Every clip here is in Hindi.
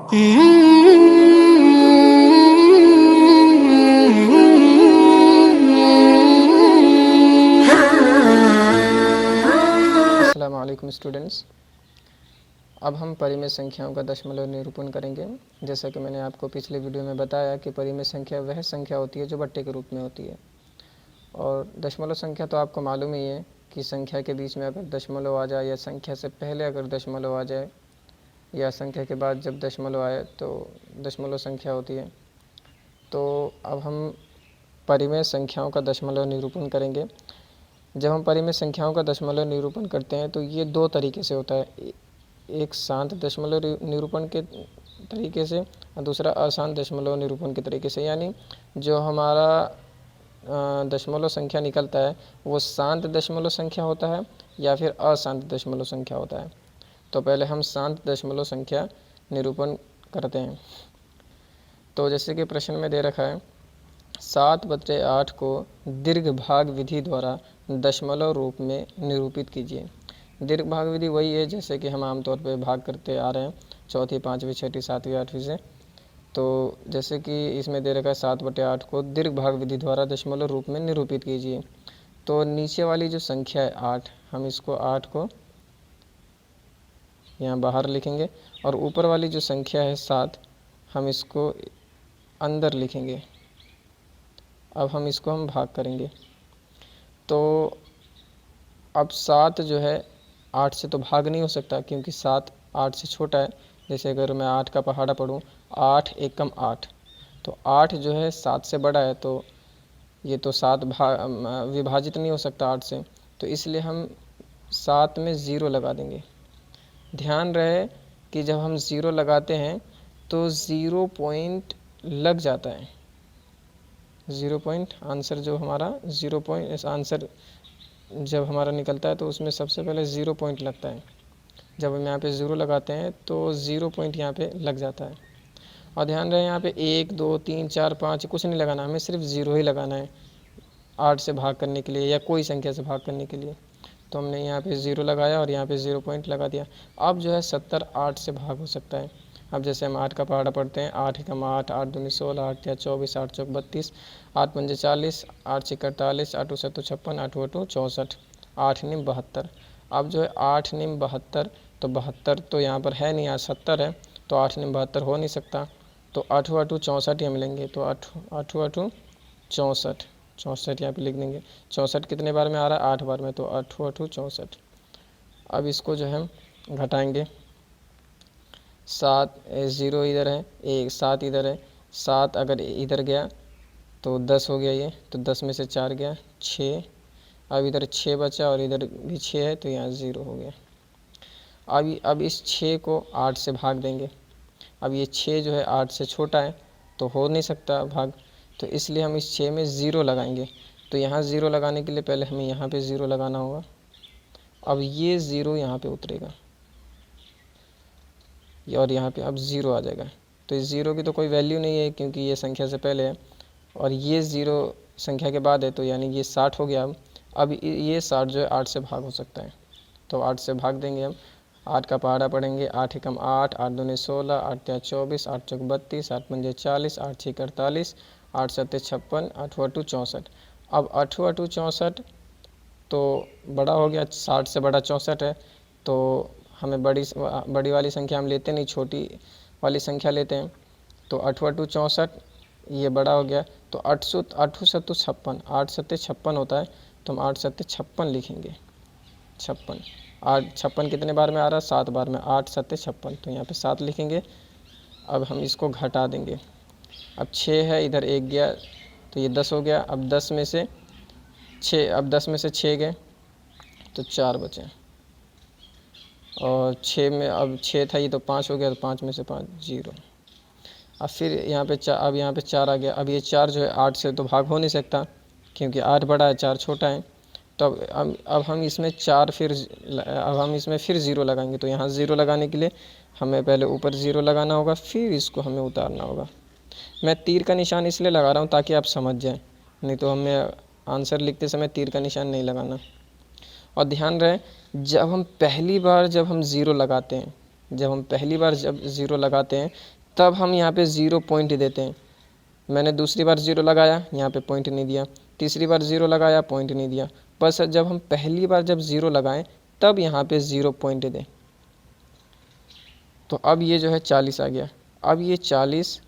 अस्सलामु अलैकुम स्टूडेंट्स। अब हम परिमेय संख्याओं का दशमलव निरूपण करेंगे। जैसा कि मैंने आपको पिछले वीडियो में बताया कि परिमेय संख्या वह संख्या होती है जो बट्टे के रूप में होती है, और दशमलव संख्या तो आपको मालूम ही है कि संख्या के बीच में अगर दशमलव आ जाए या संख्या से पहले अगर दशमलव आ जाए या संख्या के बाद जब दशमलव आए तो दशमलव संख्या होती है। तो अब हम परिमेय संख्याओं का दशमलव निरूपण करेंगे। जब हम परिमेय संख्याओं का दशमलव निरूपण करते हैं तो ये दो तरीके से होता है, एक शांत दशमलव निरूपण के तरीके से और दूसरा अशांत दशमलव निरूपण के तरीके से। यानी जो हमारा दशमलव संख्या निकलता है वो शांत दशमलव संख्या होता है या फिर अशांत दशमलव संख्या होता है। तो पहले हम शांत दशमलव संख्या निरूपण करते हैं। तो जैसे कि प्रश्न में दे रखा है 7/8 को दीर्घ भाग विधि द्वारा दशमलव रूप में निरूपित कीजिए। दीर्घ भाग विधि वही है जैसे कि हम आमतौर पर भाग करते आ रहे हैं चौथी, पाँचवीं, छठी, सातवीं, आठवीं से। तो जैसे कि इसमें दे रखा है 7/8 को दीर्घ भाग विधि द्वारा दशमलव रूप में निरूपित कीजिए। तो नीचे वाली जो संख्या है 8, हम इसको 8 को यहाँ बाहर लिखेंगे और ऊपर वाली जो संख्या है 7 हम इसको अंदर लिखेंगे। अब हम इसको भाग करेंगे। तो अब 7 जो है 8 से तो भाग नहीं हो सकता क्योंकि 7 8 से छोटा है। जैसे अगर मैं 8 का पहाड़ा पढ़ूँ 8 एकम 8, तो 8 जो है 7 से बड़ा है, तो ये तो 7 विभाजित नहीं हो सकता 8 से, तो इसलिए हम 7 में 0 लगा देंगे। ध्यान रहे कि जब हम 0 लगाते हैं तो 0 पॉइंट लग जाता है। 0 पॉइंट आंसर जो हमारा 0 पॉइंट आंसर जब हमारा निकलता है तो उसमें सबसे पहले 0 पॉइंट लगता है। जब हम यहाँ पे 0 लगाते हैं तो 0 पॉइंट यहाँ पे लग जाता है। और ध्यान रहे यहाँ पे 1 2 3 4 5 कुछ नहीं लगाना, हमें सिर्फ 0 ही लगाना है 8 से भाग करने के लिए या कोई संख्या से भाग करने के लिए। तो हमने यहाँ पे 0 लगाया और यहाँ पे 0 पॉइंट लगा दिया। अब जो है 70 8 से भाग हो सकता है। अब जैसे हम 8 का पहाड़ा पढ़ते हैं 8 एकम 8, 8 दूनी 16, 8 तिया 24, 8 चौक 32, 8 पंजे 40, 8 छिक 48, 8 सत्तू 56, 8 अठू 64, 8 निम 72। अब जो है 8 निम 72, तो 72 तो यहाँ पर है नहीं, यहाँ 70 है, तो 8 निम 72 हो नहीं सकता, तो 8 अठू 64 ही हम लेंगे। तो 8 अठू 64, 64 यहाँ पे लिख देंगे। 64 कितने बार में आ रहा है? 8 बार में, तो 8 अठू 64। अब इसको जो है घटाएंगे, 7 0 इधर है, 1 7 इधर है, 7 अगर इधर गया तो 10 हो गया ये, तो 10 में से 4 गया 6। अब इधर 6 बचा और इधर भी 6 है, तो यहाँ 0 हो गया। अब इस 6 को 8 से भाग देंगे। अब ये 6 जो है 8 से छोटा है तो हो नहीं सकता भाग, तो इसलिए हम इस 6 में 0 लगाएंगे। तो यहाँ 0 लगाने के लिए पहले हमें यहाँ पे 0 लगाना होगा। अब ये 0 यहाँ पे उतरेगा और यहाँ पे अब 0 आ जाएगा। तो इस 0 की तो कोई वैल्यू नहीं है क्योंकि ये संख्या से पहले है, और ये 0 संख्या के बाद है, तो यानी ये 60 हो गया। अब ये 60 जो है 8 से भाग हो सकता है, तो 8 से भाग देंगे। हम 8 का पहाड़ा पढ़ेंगे 8 एकम 8, 8 दूनी 16, 8 तिया 24, 8 चौक 32, 8 पंजे 40, 8 छिक 48, 8 सत्ते 56, 8 अठू 64। अब 8 अठू 64 तो बड़ा हो गया, 60 से बड़ा 64 है, तो हमें बड़ी वाली संख्या हम लेते नहीं, छोटी वाली संख्या लेते हैं। तो 8 अठू 64 ये बड़ा हो गया, तो 8 सत्तू 56, 8 सत्ते 56 होता है, तो हम 8 सत्ते 56 लिखेंगे। 56 8 56 कितने बार में आ रहा है? 7 बार में, 8 सत्ते 56, तो यहाँ पे 7 लिखेंगे। अब हम इसको घटा देंगे। अब 6 है, इधर 1 गया तो ये 10 हो गया। अब 10 में से 6 गए तो 4 बचे, और 6 में अब 6 था ये तो 5 हो गया, तो 5 में से 5 0। अब फिर यहाँ पे 4 आ गया। अब ये 4 जो है 8 से तो भाग हो नहीं सकता क्योंकि 8 बड़ा है 4 छोटा है। तो अब हम इसमें अब हम इसमें फिर 0 लगाएंगे। तो यहाँ 0 लगाने के लिए हमें पहले ऊपर 0 लगाना होगा, फिर इसको हमें उतारना होगा। मैं तीर का निशान इसलिए लगा रहा हूँ ताकि आप समझ जाएं, नहीं तो हमें आंसर लिखते समय तीर का निशान नहीं लगाना। और ध्यान रहे जब हम पहली बार 0 लगाते हैं, जब 0 लगाते हैं तब हम यहाँ पे 0 पॉइंट देते हैं। मैंने दूसरी बार 0 लगाया, यहाँ पे पॉइंट नहीं दिया, तीसरी बार 0 लगाया, पॉइंट नहीं दिया। बस जब हम पहली बार जब 0 लगाएं तब यहाँ पे 0 पॉइंट दें। तो अब ये जो है 40 आ गया। अब ये 40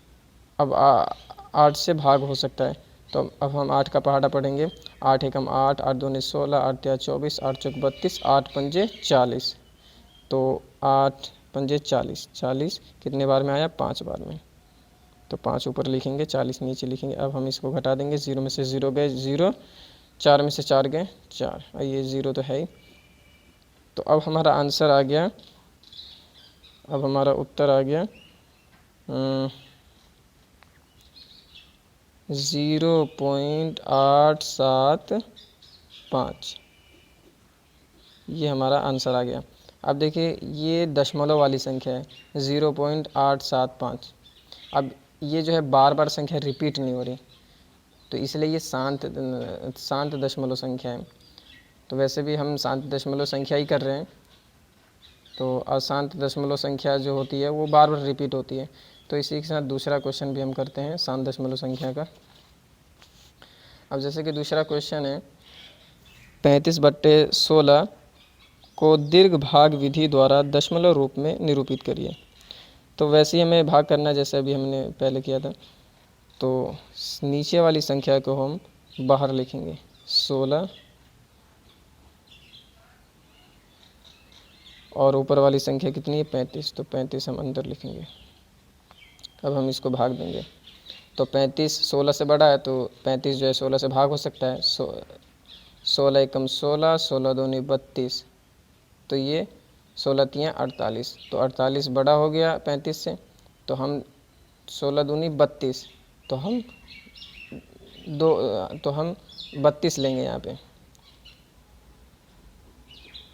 अब 8 से भाग हो सकता है, तो अब हम 8 का पहाड़ा पढ़ेंगे। 8 एकम 8, 8 दूनी 16, 8 तिया 24, 8 चौक 32, 8 पंजे 40। तो 8 पंजे 40, 40 कितने बार में आया? 5 बार में। तो 5 ऊपर लिखेंगे, 40 नीचे लिखेंगे। अब हम इसको घटा देंगे, 0 में से 0 गए 0, 4 में से 4 गए 4, और ये 0 तो है ही। तो अब हमारा आंसर आ गया, अब हमारा उत्तर आ गया 0.875। ये हमारा आंसर आ गया। अब देखिए ये दशमलव वाली संख्या है 0.875। अब ये जो है बार बार संख्या रिपीट नहीं हो रही, तो इसलिए ये शांत दशमलव संख्या है। तो वैसे भी हम शांत दशमलव संख्या ही कर रहे हैं, तो अशांत दशमलव संख्या जो होती है वो बार बार रिपीट होती है। तो इसी के साथ दूसरा क्वेश्चन भी हम करते हैं शांत दशमलव संख्या का। अब जैसे कि दूसरा क्वेश्चन है 35/16 को दीर्घ भाग विधि द्वारा दशमलव रूप में निरूपित करिए। तो वैसे ही हमें भाग करना जैसे अभी हमने पहले किया था। तो नीचे वाली संख्या को हम बाहर लिखेंगे 16, और ऊपर वाली संख्या कितनी है? 35। तो 35 हम अंदर लिखेंगे। अब हम इसको भाग देंगे, तो 35 16 से बड़ा है, तो 35 जो है 16 से भाग हो सकता है। 16 एकम 16, 16 दूनी 32, तो ये 16 तियाँ 48। तो 48 बड़ा हो गया 35 से, तो हम 16 दूनी 32, तो हम 32 लेंगे यहाँ पे।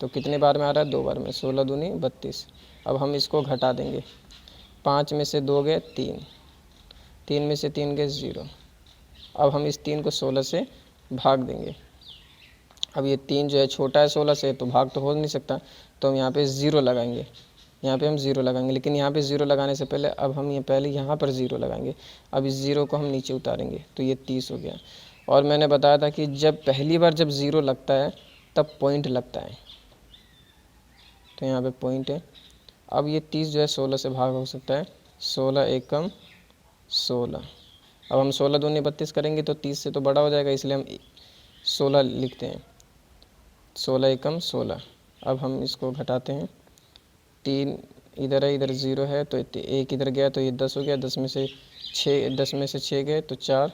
तो कितने बार में आ रहा है? 2 बार में, 16 दूनी 32। अब हम इसको घटा देंगे, 5 में से 2 गए 3, 3 में से 3 गए 0। अब हम इस 3 को 16 से भाग देंगे। अब ये 3 जो है छोटा है 16 से, तो भाग तो हो नहीं सकता, तो हम यहाँ पे 0 लगाएंगे। यहाँ पे हम 0 लगाएंगे, लेकिन यहाँ पे 0 लगाने से पहले अब हम ये पहले यहाँ पर 0 लगाएंगे। अब इस 0 को हम नीचे उतारेंगे, तो ये 30 हो गया। और मैंने बताया था कि जब पहली बार जब 0 लगता है तब पॉइंट लगता है, तो यहाँ पे पॉइंट है। अब ये 30 जो है 16 से भाग हो सकता है, 16 एकम 16। अब हम 16 दूनी 32 करेंगे तो 30 से तो बड़ा हो जाएगा, इसलिए हम 16 लिखते हैं, 16 एकम 16। अब हम इसको घटाते हैं, 3 इधर है, इधर 0 है, तो 1 इधर गया तो ये 10 हो गया, 10 में से 6 गए तो 4।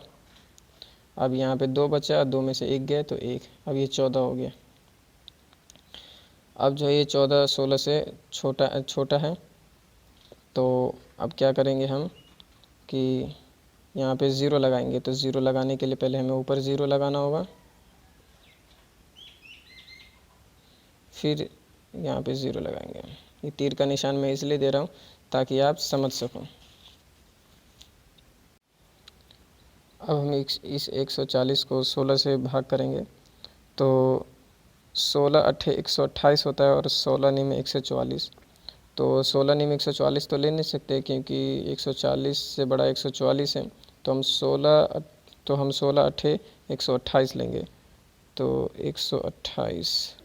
अब यहाँ पे 2 बचा, 2 में से 1 गए तो 1, अब ये 14 हो गया। अब जो ये 14 16 से छोटा है, तो अब क्या करेंगे हम कि यहाँ पे 0 लगाएंगे। तो 0 लगाने के लिए पहले हमें ऊपर 0 लगाना होगा, फिर यहाँ पे 0 लगाएंगे। ये तीर का निशान मैं इसलिए दे रहा हूँ ताकि आप समझ सको। अब हम इस 140 को 16 से भाग करेंगे, तो 16 अट्ठे 128 होता है, और 16 निम 144। तो 16 निम 144 तो ले नहीं सकते, क्योंकि 140 से बड़ा 144 है। तो हम 16 अट्ठे 128 लेंगे। तो 128,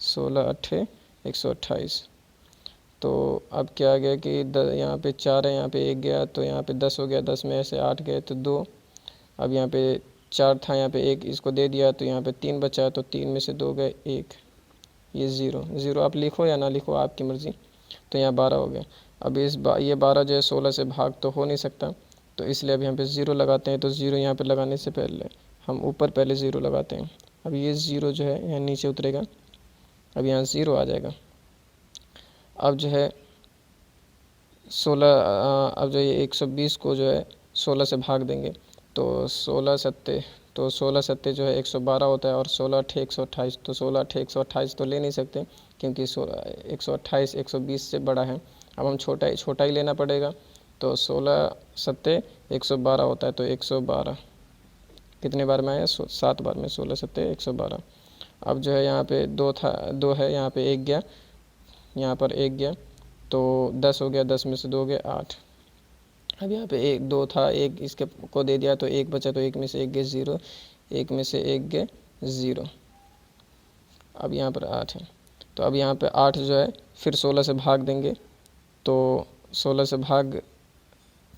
16 अट्ठे 128। तो अब क्या आ गया कि यहाँ पे 4 है, यहाँ पे 1 गया, तो यहाँ पे 10 हो गया, 10 में से 8 गए तो 2। अब यहाँ पे 4 था, यहाँ पे 1 इसको दे दिया, तो यहाँ पे 3 बचा, तो 3 में से 2 गए 1, ये 0 आप लिखो या ना लिखो आपकी मर्ज़ी। तो यहाँ 12 हो गया। अब ये 12 जो है 16 से भाग तो हो नहीं सकता, तो इसलिए अब यहाँ पे 0 लगाते हैं। तो 0 यहाँ पे लगाने से पहले हम ऊपर पहले 0 लगाते हैं। अब ये 0 जो है यहाँ नीचे उतरेगा, अब यहाँ 0 आ जाएगा। अब जो है 16, अब जो ये 120 को जो है 16 से भाग देंगे, तो 16 सत्ते जो है 112 होता है, और 16 अट्ठे 128। तो 16 अट्ठे 128 तो ले नहीं सकते, क्योंकि 128 120 से बड़ा है। अब हम छोटा ही लेना पड़ेगा, तो 16 सत्ते 112 होता है, तो 112 कितने बार में आया? 7 बार में, 16 सत्ते 112। अब जो है यहाँ पे 2 है, यहाँ पे 1 गया, यहाँ पर 1 गया, तो 10 हो गया, 10 में से 2 गए 8। अब यहाँ पे 1 2 था, 1 इसके को दे दिया तो 1 बचा, तो 1 में से 1 गए 0, 1 में से 1 गए 0। अब यहाँ पर 8 है, तो अब यहाँ पे 8 जो है फिर 16 से भाग देंगे, तो 16 से भाग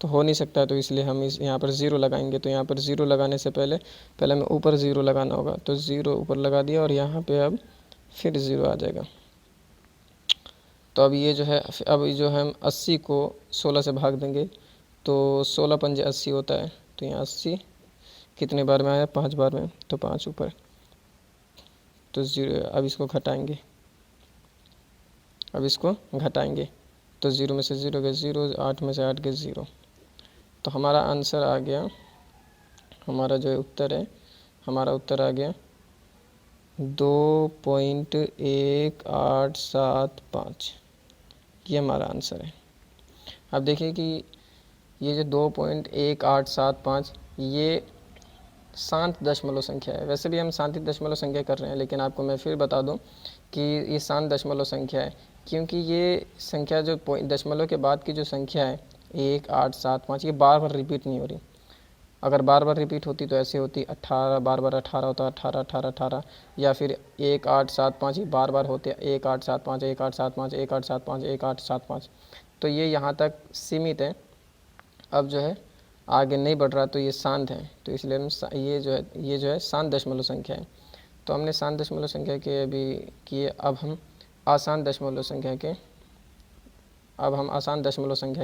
तो हो नहीं सकता है, तो इसलिए हम इस यहाँ पर 0 लगाएंगे। तो यहाँ पर 0 लगाने से पहले हमें ऊपर 0 लगाना होगा, तो 0 ऊपर लगा दिया और यहाँ पे अब फिर 0 आ जाएगा। तो अब ये जो है, अब जो है हम 80 को 16 से भाग देंगे, तो 16 पंजे 80 होता है, तो यहाँ 80 कितने बार में आया, 5 बार में, तो 5 ऊपर, तो 0। अब इसको घटाएंगे, तो 0 में से 0 गए 0, 8 में से 8 गए 0। तो हमारा आंसर आ गया, हमारा जो उत्तर है, हमारा उत्तर आ गया 2.1875। ये हमारा आंसर है। अब देखिए कि ये जो 2.1875 ये शांत दशमलव संख्या है। वैसे भी हम शांति दशमलव संख्या कर रहे हैं, लेकिन आपको मैं फिर बता दूं कि ये शांत दशमलव संख्या है, क्योंकि ये संख्या जो दशमलव के बाद की जो संख्या है 1875, ये बार बार रिपीट नहीं हो रही। अगर बार बार रिपीट होती तो ऐसे होती 18, बार बार 18 होता, 18 18 18, या फिर 1875 ही बार बार होते 1875 1875 1875 1875। तो ये यहाँ तक सीमित है, अब जो है आगे नहीं बढ़ रहा, तो ये शांत है, तो इसलिए हम ये जो है शांत दशमलव संख्या है। तो हमने शांत दशमलव संख्या के अभी किए, अब हम आसान दशमलव संख्या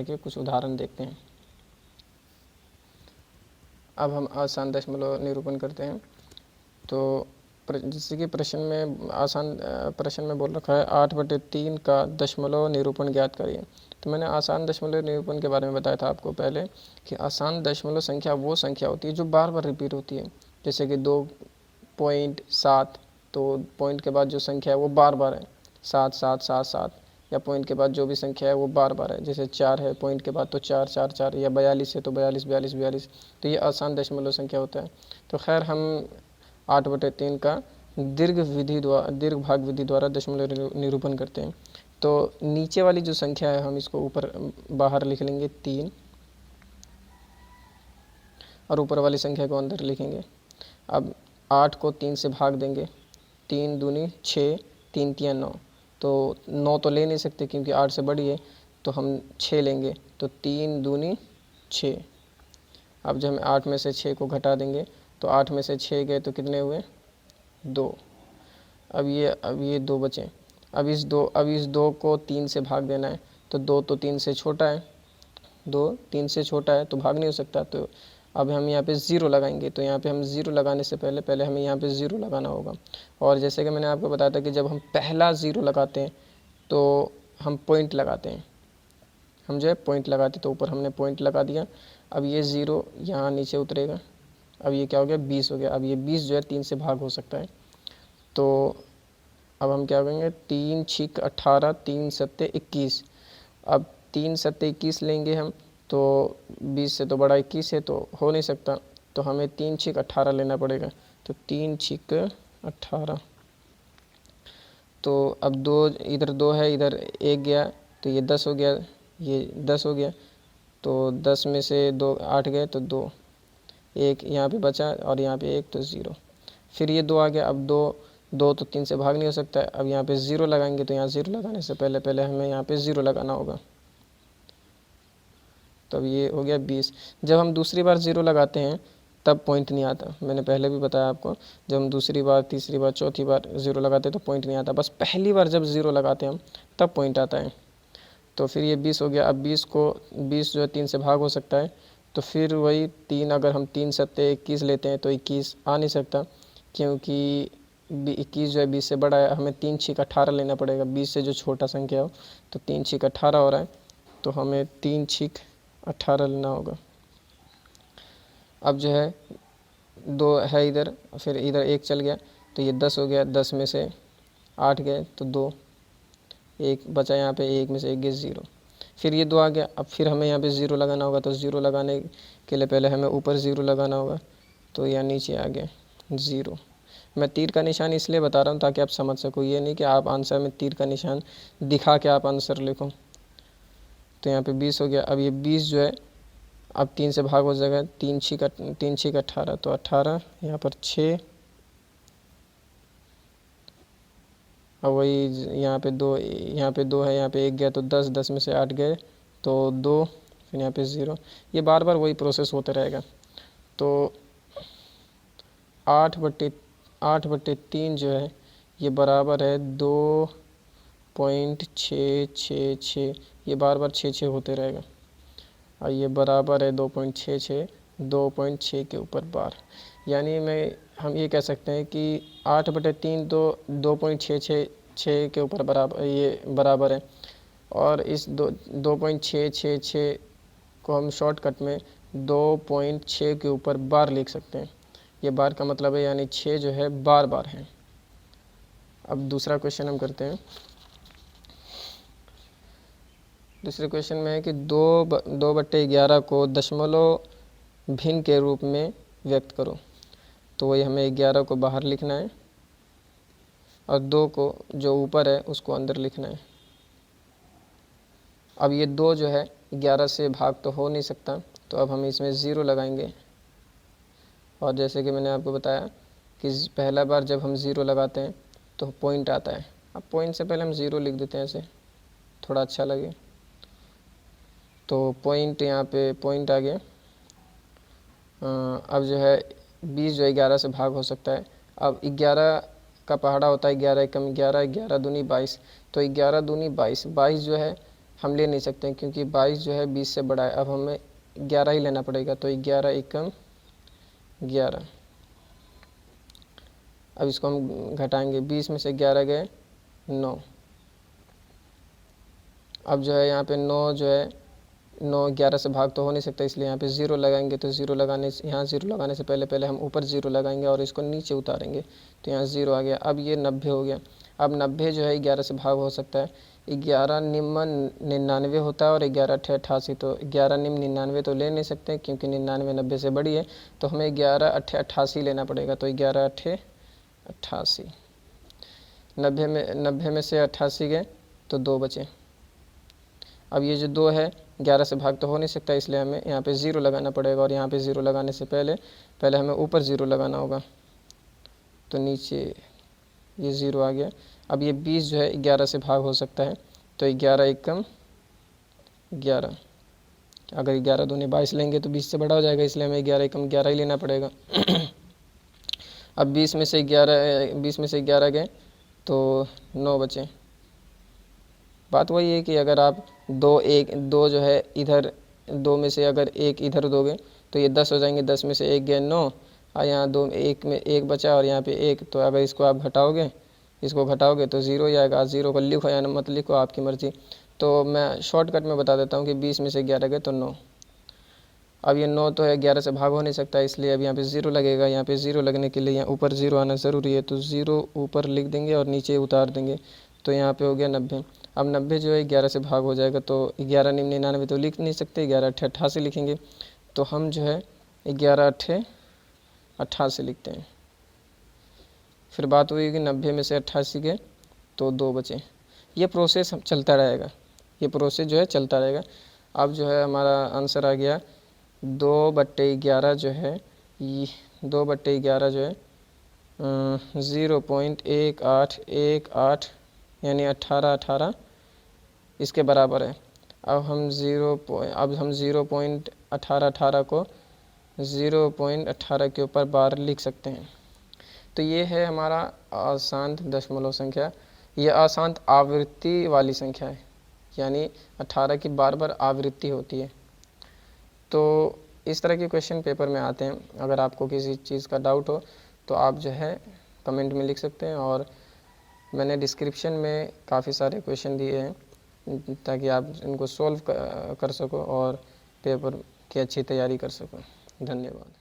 के कुछ उदाहरण देखते हैं। अब हम आसान दशमलव निरूपण करते हैं। तो जैसे कि प्रश्न में बोल रखा है 8/3 का दशमलव निरूपण ज्ञात करिए। तो मैंने आसान दशमलव निरूपण के बारे में बताया था आपको पहले कि आसान दशमलव संख्या वो संख्या होती है जो बार बार रिपीट होती है। जैसे कि 2.7, तो पॉइंट के बाद जो संख्या है वो बार बार है, 7 7 7 7, या पॉइंट के बाद जो भी संख्या है वो बार बार है। जैसे 4 है, पॉइंट के बाद तो 4 4 4, या 42 है तो 42 42 42, तो ये आसान दशमलव संख्या होता है। तो खैर हम 8/3 का दीर्घ भाग विधि द्वारा दशमलव निरूपण करते हैं। तो नीचे वाली जो संख्या है हम इसको ऊपर बाहर लिख लेंगे 3, और ऊपर वाली संख्या को अंदर लिखेंगे। अब 8 को 3 से भाग देंगे, 3 दूनी 6, 3 तिया 9, तो 9 तो ले नहीं सकते क्योंकि 8 से बड़ी है, तो हम 6 लेंगे, तो 3 दूनी 6। अब जब हम 8 में से 6 को घटा देंगे, तो 8 में से 6 गए तो कितने हुए, 2। अब ये 2 बचे। अब इस 2 को 3 से भाग देना है, तो 2 तो 3 से छोटा है, 2 3 से छोटा है तो भाग नहीं हो सकता। तो अब हम यहाँ पे 0 लगाएंगे, तो यहाँ पे हम 0 लगाने से पहले हमें यहाँ पे 0 लगाना होगा। और जैसे कि मैंने आपको बताया था कि जब हम पहला 0 लगाते हैं तो हम पॉइंट लगाते हैं, हम जो है पॉइंट लगाते, तो ऊपर हमने पॉइंट लगा दिया। अब ये 0 यहाँ नीचे उतरेगा, अब ये क्या हो गया, 20 हो गया। अब ये 20 जो है 3 से भाग हो सकता है, तो अब हम क्या करेंगे, 3 6 18, 3 7 21। अब 3 7 21 लेंगे हम, तो 20 से तो बड़ा 21 है, तो हो नहीं सकता, तो हमें 3 6 18 लेना पड़ेगा। तो 3 6 18, तो अब 2 इधर 2 है, इधर 1 गया, तो ये 10 हो गया, ये 10 हो गया, तो 10 में से 2 8 गए तो 2, 1 यहाँ पे बचा और यहाँ पे 1, तो 0। फिर ये 2 आ गया। अब 2 तो 3 से भाग नहीं हो सकता है। अब यहाँ पे 0 लगाएंगे, तो यहाँ 0 लगाने से पहले हमें यहाँ पे 0 लगाना होगा, तब ये हो गया 20। जब हम दूसरी बार 0 लगाते हैं तब पॉइंट नहीं आता, मैंने पहले भी बताया आपको, जब हम दूसरी बार, तीसरी बार, चौथी बार 0 लगाते हैं तो पॉइंट नहीं आता, बस पहली बार जब 0 लगाते हैं हम तब पॉइंट आता है। तो फिर ये 20 हो गया। अब 20 जो है 3 से भाग हो सकता है, तो फिर वही 3, अगर हम 3 7 21 लेते हैं तो 21 आ नहीं सकता, क्योंकि 21 जो है 20 से बड़ा है, हमें 3 6 18 लेना पड़ेगा। 20 से जो छोटा संख्या हो तो 3 6 18 हो रहा है, तो हमें 3 6 18 लेना होगा। अब जो है 2 है इधर, फिर इधर 1 चल गया, तो ये 10 हो गया। 10 में से 8 गए तो 2, 1 बचा, यहाँ पे 1 में से 1 गए 0। फिर ये 2 आ गया। अब फिर हमें यहाँ पे 0 लगाना होगा, तो 0 लगाने के लिए पहले हमें ऊपर 0 लगाना होगा, तो यहाँ नीचे आ गया 0। मैं तीर का निशान इसलिए बता रहा हूँ ताकि आप समझ सको, ये नहीं कि आप आंसर में तीर का निशान दिखा के आप आंसर लिखो। तो यहाँ पे 20 हो गया। अब ये 20 जो है अब 3 से भाग हो जाएगा, 3 छीक 18, तो 18 यहाँ पर 6, अब वही यहाँ पे 2, यहाँ पे 2 है, यहाँ पे 1 गया तो 10, 10 में से 8 गए तो 2, फिर यहाँ पे 0। ये बार बार वही प्रोसेस होता रहेगा। तो 8/3 जो है ये बराबर है 2.666, ये बार बार 6 होते रहेगा, और ये बराबर है 2.66, 2.6 के ऊपर बार। यानी हम ये कह सकते हैं कि 8/3 तो 2.666 के ऊपर बराबर है, और इस 2.666 को हम शॉर्टकट में 2.6 के ऊपर बार लिख सकते हैं। ये बार का मतलब है, यानी 6 जो है बार बार है। अब दूसरा क्वेश्चन हम करते हैं। दूसरे क्वेश्चन में है कि 2/11 को दशमलव भिन्न के रूप में व्यक्त करो। तो वही हमें 11 को बाहर लिखना है और 2 को जो ऊपर है उसको अंदर लिखना है। अब ये 2 जो है 11 से भाग तो हो नहीं सकता, तो अब हम इसमें 0 लगाएंगे। और जैसे कि मैंने आपको बताया कि पहला बार जब हम 0 लगाते हैं तो पॉइंट आता है। अब पॉइंट से पहले हम 0 लिख देते हैं, ऐसे थोड़ा अच्छा लगे। तो पॉइंट, यहाँ पे पॉइंट आ गया। अब जो है 20 जो है 11 से भाग हो सकता है। अब 11 का पहाड़ा होता है 11 एकम 11, 11 दूनी 22, तो 11 दूनी 22, 22 जो है हम ले नहीं सकते क्योंकि 22 जो है 20 से बड़ा है। अब हमें 11 ही लेना पड़ेगा, तो 11 एकम 11। अब इसको हम घटाएंगे, 20 में से 11 गए 9। अब जो है यहाँ पे 9 जो है 9 11 से भाग तो हो नहीं सकता, इसलिए यहाँ पे 0 लगाएंगे। तो 0 लगाने से, यहाँ 0 लगाने से पहले हम ऊपर 0 लगाएंगे और इसको नीचे उतारेंगे, तो यहाँ 0 आ गया। अब ये 90 हो गया। अब 90 जो है 11 से भाग हो सकता है। 11 निम्न 99 होता है और 11 अट्ठे 88, तो 11 निम्न 99 तो ले नहीं सकते क्योंकि 99 90 से बड़ी है, तो हमें 11 अट्ठे 88 लेना पड़ेगा। तो 11 अट्ठे 88, 90 में से 88 गए तो 2 बचे। अब ये जो 2 है 11 से भाग तो हो नहीं सकता, इसलिए हमें यहाँ पे 0 लगाना पड़ेगा, और यहाँ पे 0 लगाने से पहले हमें ऊपर 0 लगाना होगा, तो नीचे ये 0 आ गया। अब ये 20 जो है 11 से भाग हो सकता है, तो 11 एकम 11, अगर 11 दूनी 22 लेंगे तो 20 से बड़ा हो जाएगा, इसलिए हमें 11 एकम 11 ही लेना पड़ेगा। अब 20 में से 11 गए तो 9 बचे। बात वही है कि अगर आप 2 जो है इधर 2 में से अगर 1 इधर दोगे तो ये 10 हो जाएंगे, 10 में से 1 गए 9, और यहाँ 2 1 में 1 बचा और यहाँ पे 1, तो अगर इसको आप घटाओगे तो 0 ही आएगा। 0 को लिखो या मत लिखो, आपकी मर्ज़ी। तो मैं शॉर्टकट में बता देता हूँ कि 20 में से 11 गए तो 9। अब ये 9 तो है 11 से भाग हो नहीं सकता, इसलिए अब यहाँ पे 0 लगेगा। यहाँ पे 0 लगने के लिए यहाँ ऊपर 0 आना ज़रूरी है, तो 0 ऊपर लिख देंगे और नीचे उतार देंगे, तो यहाँ पे हो गया 90। अब 90 जो है 11 से भाग हो जाएगा, तो 11 निम्न 99 तो लिख नहीं सकते, 11 अट्ठे 88 लिखेंगे, तो हम जो है 11 अट्ठे 88 लिखते हैं। फिर बात हुई कि 90 में से 88 गए तो 2 बचे। ये प्रोसेस चलता रहेगा, ये प्रोसेस जो है चलता रहेगा। अब जो है हमारा आंसर आ गया 2/11 जो है, 2/11 जो है 0.1818 यानी 18 इसके बराबर है। अब हम 0.1818 को 0.18 के ऊपर बार लिख सकते हैं। तो ये है हमारा अशांत दशमलव संख्या। ये अशांत आवृत्ति वाली संख्या है, यानी 18 की बार बार आवृत्ति होती है। तो इस तरह के क्वेश्चन पेपर में आते हैं। अगर आपको किसी चीज़ का डाउट हो तो आप जो है कमेंट में लिख सकते हैं, और मैंने डिस्क्रिप्शन में काफ़ी सारे क्वेश्चन दिए हैं ताकि आप इनको सॉल्व कर सको और पेपर की अच्छी तैयारी कर सको। धन्यवाद।